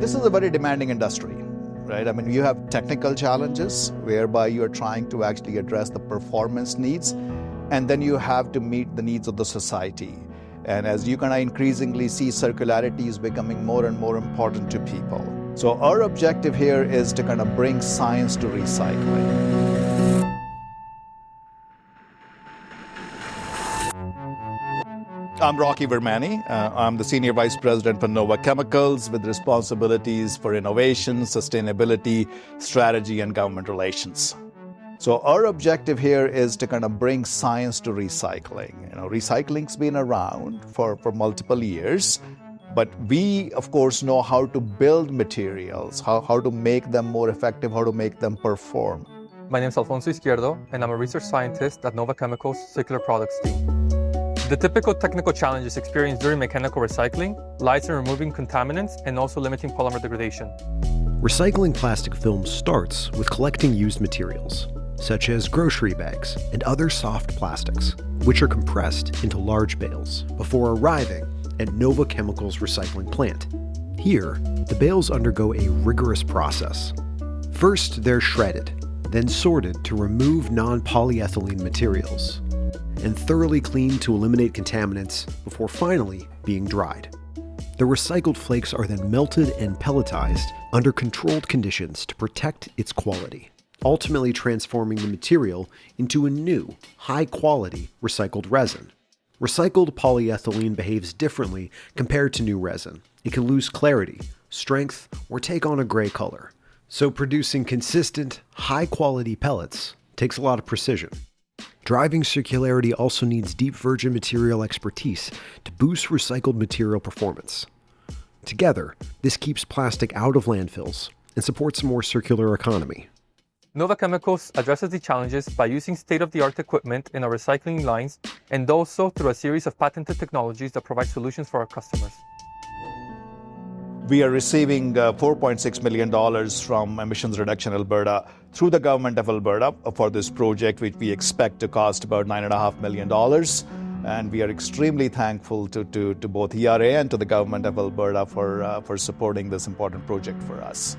This is a very demanding industry, right? I mean, you have technical challenges whereby you are trying to actually address the performance needs, and then you have to meet the needs of the society. And as you kind of increasingly see, circularity is becoming more and more important to people. So our objective here is to kind of bring science to recycling. I'm Rocky Vermani. I'm the Senior Vice President for Nova Chemicals with responsibilities for innovation, sustainability, strategy, and government relations. So our objective here is to kind of bring science to recycling. Recycling's been around for multiple years, but we, of course, know how to build materials, how to make them more effective, how to make them perform. My name is Alfonso Izquierdo, and I'm a research scientist at Nova Chemicals' Circular Products team. The typical technical challenges experienced during mechanical recycling lies in removing contaminants and also limiting polymer degradation. Recycling plastic film starts with collecting used materials, such as grocery bags and other soft plastics, which are compressed into large bales before arriving at Nova Chemicals' recycling plant. Here, the bales undergo a rigorous process. First, they're shredded, then sorted to remove non-polyethylene materials, and thoroughly cleaned to eliminate contaminants before finally being dried. The recycled flakes are then melted and pelletized under controlled conditions to protect its quality, ultimately transforming the material into a new, high-quality recycled resin. Recycled polyethylene behaves differently compared to new resin. It can lose clarity, strength, or take on a gray color. So producing consistent, high-quality pellets takes a lot of precision. Driving circularity also needs deep virgin material expertise to boost recycled material performance. Together, this keeps plastic out of landfills and supports a more circular economy. Nova Chemicals addresses the challenges by using state-of-the-art equipment in our recycling lines and also through a series of patented technologies that provide solutions for our customers. We are receiving $4.6 million from Emissions Reduction Alberta through the government of Alberta for this project, which we expect to cost about $9.5 million. And we are extremely thankful to both ERA and to the government of Alberta for supporting this important project for us.